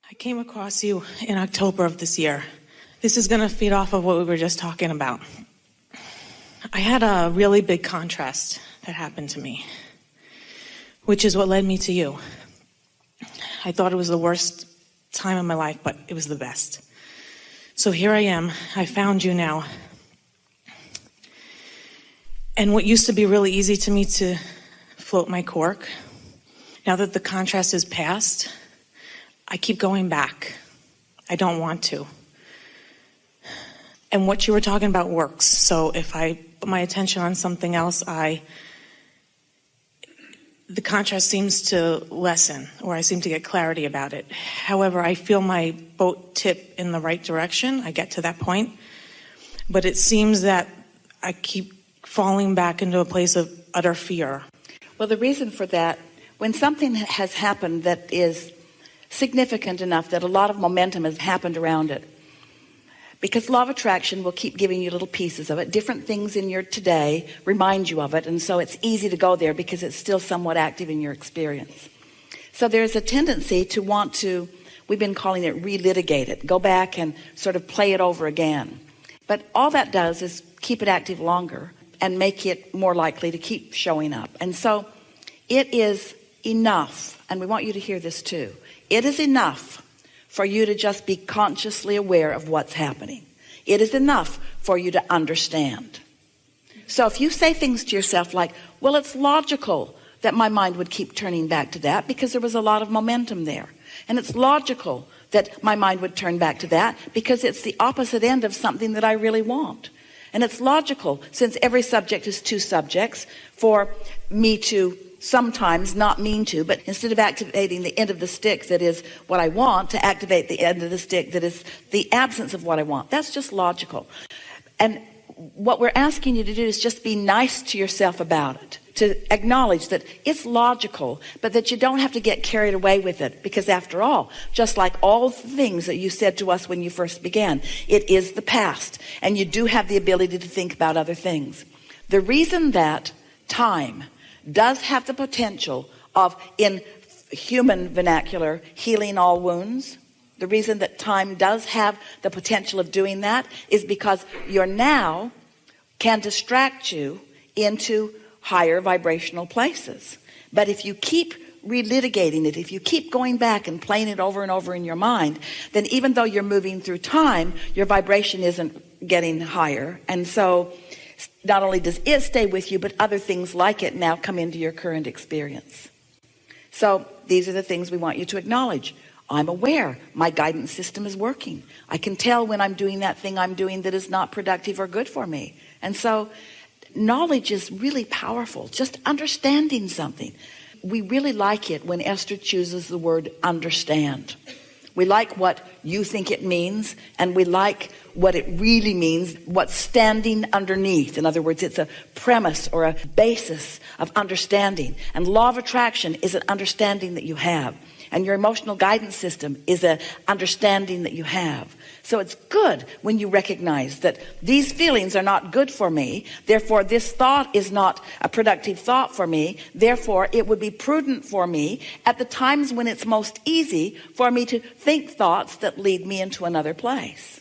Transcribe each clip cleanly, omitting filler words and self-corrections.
I came across you in October of this year. This is going to feed off of what we were just talking about. I had a really big contrast that happened to me, which is what led me to you. I thought it was the worst time of my life, but it was the best. So here I am. I found you now. And what used to be really easy to me to float my cork, now that the contrast is past, I keep going back. I don't want to. And what you were talking about works. So if I put my attention on something else, the contrast seems to lessen, or I seem to get clarity about it. However, I feel my boat tip in the right direction. I get to that point. But it seems that I keep falling back into a place of utter fear. Well, the reason for that, when something has happened that is significant enough that a lot of momentum has happened around it, because law of attraction will keep giving you little pieces of it. Different things in your today remind you of it, and so it's easy to go there because it's still somewhat active in your experience. So there's a tendency to want to, we've been calling it relitigate it, go back and sort of play it over again. But all that does is keep it active longer and make it more likely to keep showing up. And so it is enough, and we want you to hear this too. It is enough for you to just be consciously aware of what's happening. It is enough for you to understand. So if you say things to yourself like, well, it's logical that my mind would keep turning back to that because there was a lot of momentum there. And it's logical that my mind would turn back to that because it's the opposite end of something that I really want. And it's logical, since every subject is two subjects, for me to sometimes not mean to, but instead of activating the end of the stick that is what I want, to activate the end of the stick that is the absence of what I want. That's just logical. And what we're asking you to do is just be nice to yourself about it, to acknowledge that it's logical, but that you don't have to get carried away with it, because after all, just like all the things that you said to us when you first began, it is the past, and you do have the ability to think about other things. The reason that time does have the potential of, in human vernacular, healing all wounds, the reason that time does have the potential of doing that is because your now can distract you into higher vibrational places. But if you keep relitigating it, if you keep going back and playing it over and over in your mind, then even though you're moving through time, your vibration isn't getting higher. And so not only does it stay with you, but other things like it now come into your current experience. So these are the things we want you to acknowledge. I'm aware my guidance system is working. I can tell when I'm doing that thing I'm doing that is not productive or good for me. And so knowledge is really powerful. Just understanding something. We really like it when Esther chooses the word understand. We like what you think it means, and we like what it really means, what's standing underneath. In other words, it's a premise or a basis of understanding. And law of attraction is an understanding that you have. And your emotional guidance system is an understanding that you have. So it's good when you recognize that these feelings are not good for me. Therefore, this thought is not a productive thought for me. Therefore, it would be prudent for me at the times when it's most easy for me to think thoughts that lead me into another place.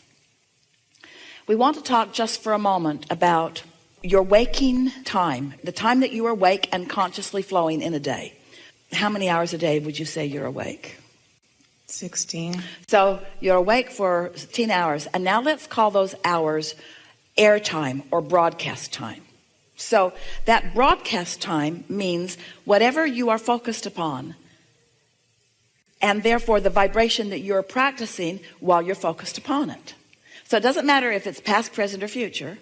We want to talk just for a moment about your waking time, the time that you are awake and consciously flowing in a day. How many hours a day would you say you're awake? 16. So you're awake for 16 hours. And now let's call those hours airtime or broadcast time. So that broadcast time means whatever you are focused upon, and therefore the vibration that you're practicing while you're focused upon it. So it doesn't matter if it's past, present, or future.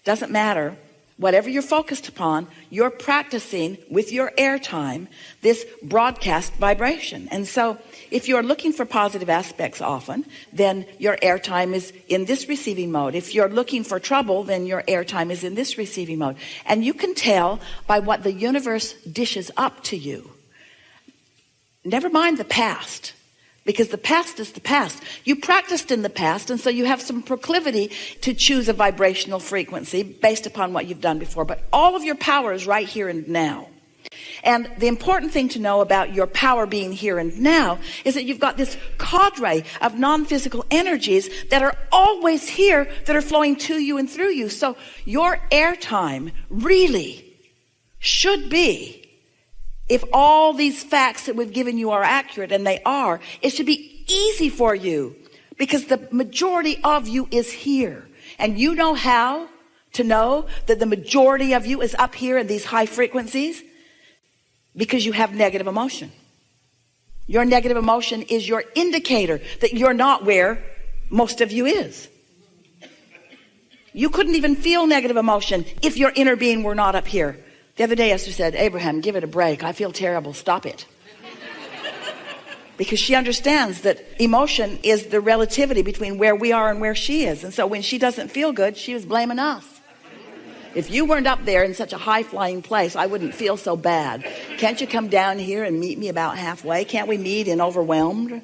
Doesn't matter. Whatever you're focused upon, you're practicing with your airtime this broadcast vibration. And so if you're looking for positive aspects often, then your airtime is in this receiving mode. If you're looking for trouble, then your airtime is in this receiving mode. And you can tell by what the universe dishes up to you. Never mind the past, because the past is the past. You practiced in the past, and so you have some proclivity to choose a vibrational frequency based upon what you've done before. But all of your power is right here and now. And the important thing to know about your power being here and now is that you've got this cadre of non-physical energies that are always here, that are flowing to you and through you. So your airtime really should be, if all these facts that we've given you are accurate, and they are, it should be easy for you, because the majority of you is here. And you know how to know that the majority of you is up here in these high frequencies? Because you have negative emotion. Your negative emotion is your indicator that you're not where most of you is. You couldn't even feel negative emotion if your inner being were not up here. The other day Esther said, Abraham, give it a break. I feel terrible. Stop it. Because she understands that emotion is the relativity between where we are and where she is. And so when she doesn't feel good, she was blaming us. If you weren't up there in such a high-flying place, I wouldn't feel so bad. Can't you come down here and meet me about halfway? Can't we meet in Overwhelmed?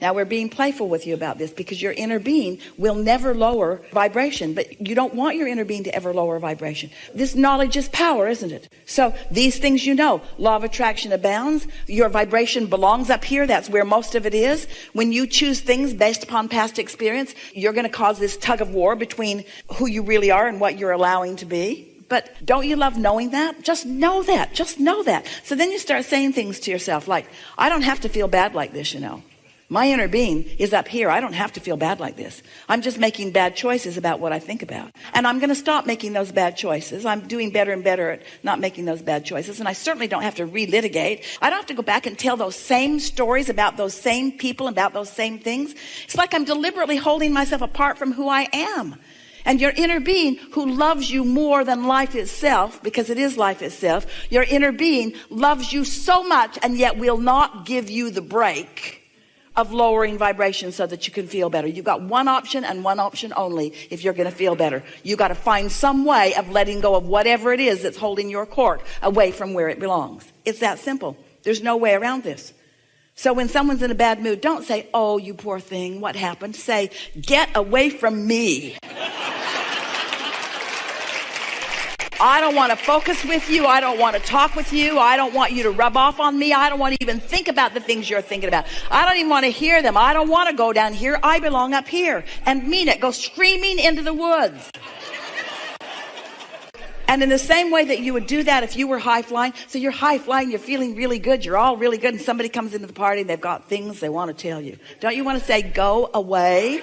Now, we're being playful with you about this, because your inner being will never lower vibration, but you don't want your inner being to ever lower vibration. This knowledge is power, isn't it? So these things, you know, law of attraction abounds. Your vibration belongs up here. That's where most of it is. When you choose things based upon past experience, you're going to cause this tug of war between who you really are and what you're allowing to be. But don't you love knowing that? Just know that. Just know that. So then you start saying things to yourself like, I don't have to feel bad like this, you know. My inner being is up here. I don't have to feel bad like this. I'm just making bad choices about what I think about. And I'm going to stop making those bad choices. I'm doing better and better at not making those bad choices. And I certainly don't have to relitigate. I don't have to go back and tell those same stories about those same people, about those same things. It's like I'm deliberately holding myself apart from who I am. And your inner being, who loves you more than life itself, because it is life itself, your inner being loves you so much and yet will not give you the break of lowering vibration so that you can feel better. You've got one option and one option only if you're going to feel better. You've got to find some way of letting go of whatever it is that's holding your cord away from where it belongs. It's that simple. There's no way around this. So when someone's in a bad mood, don't say, oh, you poor thing, what happened? Say, get away from me. I don't want to focus with you. I don't want to talk with you. I don't want you to rub off on me. I don't want to even think about the things you're thinking about. I don't even want to hear them. I don't want to go down here. I belong up here. And mean it. Go screaming into the woods. And in the same way that you would do that if you were high flying, so you're high flying, you're feeling really good, you're all really good, and somebody comes into the party and they've got things they want to tell you. Don't you want to say, go away,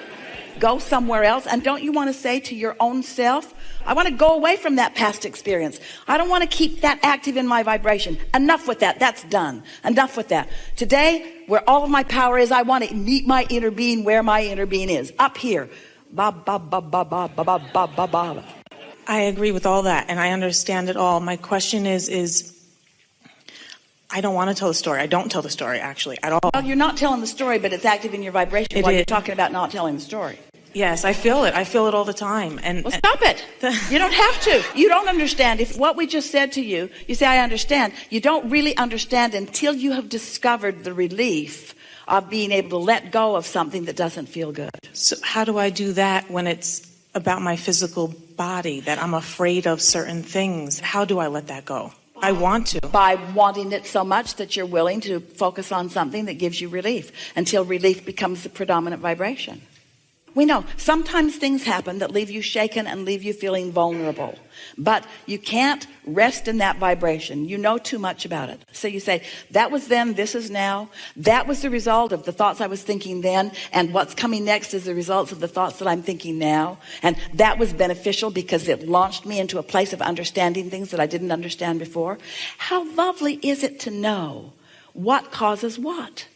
go somewhere else? And don't you want to say to your own self, I want to go away from that past experience. I don't want to keep that active in my vibration. Enough with that. That's done. Enough with that. Today, where all of my power is, I want to meet my inner being where my inner being is. Up here. Ba, ba, ba, ba, ba, ba, ba, ba, ba, ba. I agree with all that, and I understand it all. My question is I don't want to tell the story. I don't tell the story, actually, at all. Well, you're not telling the story, but it's active in your vibration while you're talking about not telling the story. Yes, I feel it. I feel it all the time. Well, stop it. You don't have to. You don't understand. If what we just said to you, you say, I understand. You don't really understand until you have discovered the relief of being able to let go of something that doesn't feel good. So how do I do that when it's about my physical body, that I'm afraid of certain things? How do I let that go? I want to. By wanting it so much that you're willing to focus on something that gives you relief until relief becomes the predominant vibration. We know sometimes things happen that leave you shaken and leave you feeling vulnerable, but you can't rest in that vibration. You know too much about it. So you say, that was then, this is now. That was the result of the thoughts I was thinking then, and what's coming next is the results of the thoughts that I'm thinking now. And that was beneficial because it launched me into a place of understanding things that I didn't understand before. How lovely is it to know what causes what?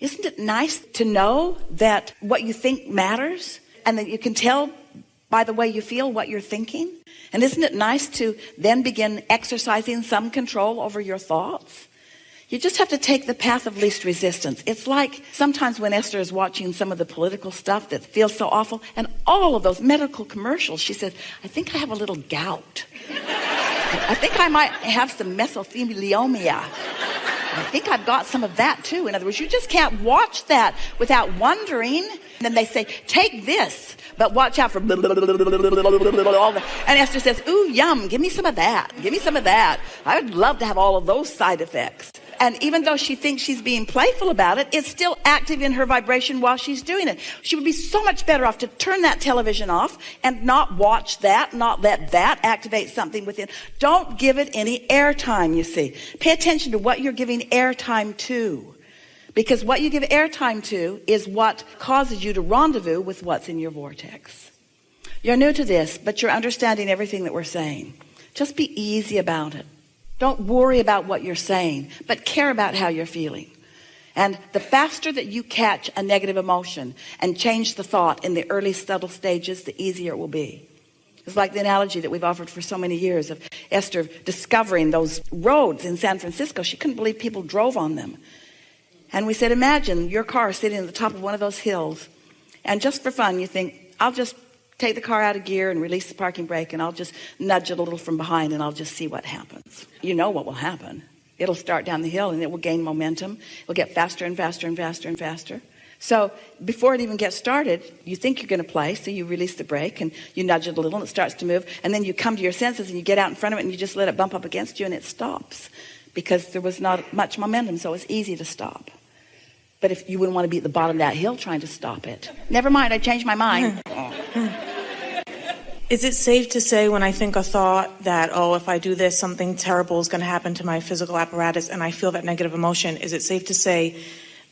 Isn't it nice to know that what you think matters and that you can tell by the way you feel what you're thinking? And isn't it nice to then begin exercising some control over your thoughts? You just have to take the path of least resistance. It's like sometimes when Esther is watching some of the political stuff that feels so awful and all of those medical commercials, she says, I think I have a little gout. I think I might have some mesothelioma. I think I've got some of that too. In other words, you just can't watch that without wondering. And then they say, take this, but watch out for all that. And Esther says, ooh, yum, give me some of that. Give me some of that. I would love to have all of those side effects. And even though she thinks she's being playful about it, it's still active in her vibration while she's doing it. She would be so much better off to turn that television off and not watch that, not let that activate something within. Don't give it any airtime, you see. Pay attention to what you're giving airtime to. Because what you give airtime to is what causes you to rendezvous with what's in your vortex. You're new to this, but you're understanding everything that we're saying. Just be easy about it. Don't worry about what you're saying, but care about how you're feeling. And the faster that you catch a negative emotion and change the thought in the early subtle stages, the easier it will be. It's like the analogy that we've offered for so many years of Esther discovering those roads in San Francisco. She couldn't believe people drove on them. And we said, imagine your car sitting at the top of one of those hills, and just for fun you think, I'll just take the car out of gear and release the parking brake, and I'll just nudge it a little from behind, and I'll just see what happens. You know what will happen. It'll start down the hill and it will gain momentum. It'll get faster and faster and faster and faster. So before it even gets started, you think you're going to play, so you release the brake and you nudge it a little and it starts to move, and then you come to your senses and you get out in front of it and you just let it bump up against you and it stops because there was not much momentum, so it's easy to stop. But if you wouldn't want to be at the bottom of that hill trying to stop it. Never mind, I changed my mind. Is it safe to say when I think a thought that, oh, if I do this, something terrible is going to happen to my physical apparatus, and I feel that negative emotion, is it safe to say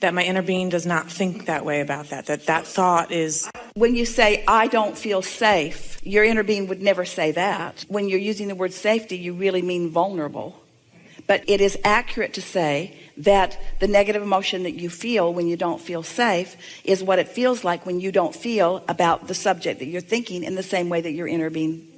that my inner being does not think that way about that, that thought is... When you say, I don't feel safe, your inner being would never say that. When you're using the word safety, you really mean vulnerable. But it is accurate to say that the negative emotion that you feel when you don't feel safe is what it feels like when you don't feel about the subject that you're thinking in the same way that your inner being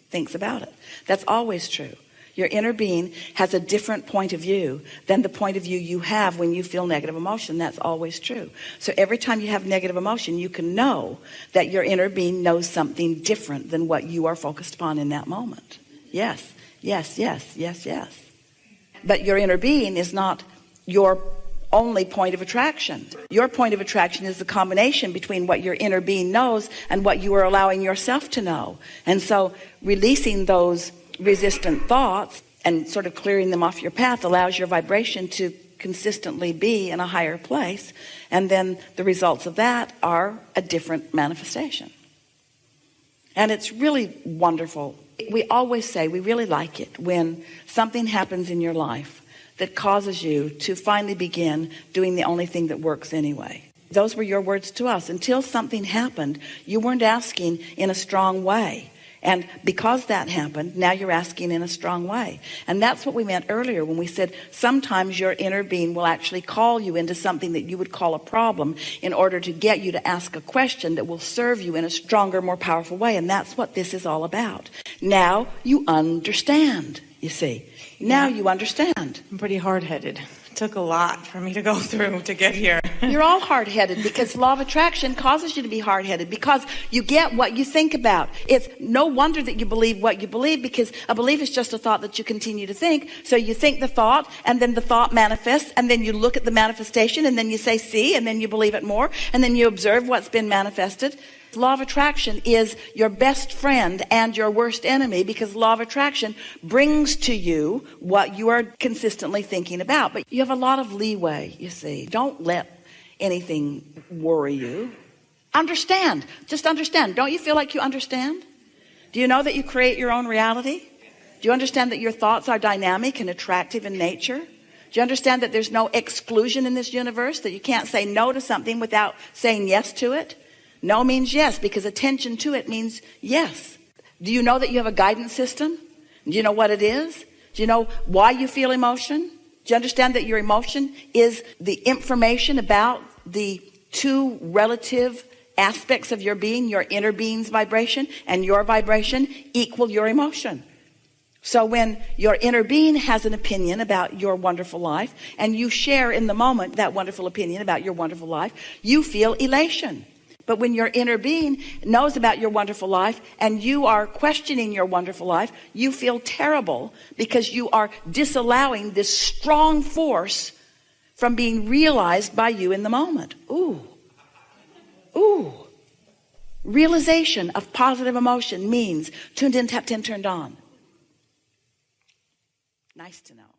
thinks about it. That's always true. Your inner being has a different point of view than the point of view you have when you feel negative emotion. That's always true. So every time you have negative emotion, you can know that your inner being knows something different than what you are focused upon in that moment. Yes, yes, yes, yes, yes. But your inner being is not your only point of attraction. Your point of attraction is the combination between what your inner being knows and what you are allowing yourself to know. And so releasing those resistant thoughts and sort of clearing them off your path allows your vibration to consistently be in a higher place. And then the results of that are a different manifestation. And it's really wonderful. We always say we really like it when something happens in your life that causes you to finally begin doing the only thing that works anyway. Those were your words to us. Until something happened, you weren't asking in a strong way. And because that happened, now you're asking in a strong way. And that's what we meant earlier when we said sometimes your inner being will actually call you into something that you would call a problem in order to get you to ask a question that will serve you in a stronger, more powerful way. And that's what this is all about. Now you understand, you see. Now you understand. I'm pretty hard-headed. It took a lot for me to go through to get here. You're all hard-headed because law of attraction causes you to be hard-headed because you get what you think about. It's no wonder that you believe what you believe, because a belief is just a thought that you continue to think. So you think the thought, and then the thought manifests, and then you look at the manifestation, and then you say, see, and then you believe it more, and then you observe what's been manifested. Law of attraction is your best friend and your worst enemy, because law of attraction brings to you what you are consistently thinking about. But you have a lot of leeway, you see. Don't let anything worry you. Understand. Just understand. Don't you feel like you understand? Do you know that you create your own reality? Do you understand that your thoughts are dynamic and attractive in nature? Do you understand that there's no exclusion in this universe, that you can't say no to something without saying yes to it? No means yes, because attention to it means yes. Do you know that you have a guidance system? Do you know what it is? Do you know why you feel emotion? Do you understand that your emotion is the information about the two relative aspects of your being, your inner being's vibration and your vibration equal your emotion? So when your inner being has an opinion about your wonderful life and you share in the moment that wonderful opinion about your wonderful life, you feel elation. But when your inner being knows about your wonderful life and you are questioning your wonderful life, you feel terrible because you are disallowing this strong force from being realized by you in the moment. Ooh. Realization of positive emotion means tuned in, tapped in, turned on. Nice to know.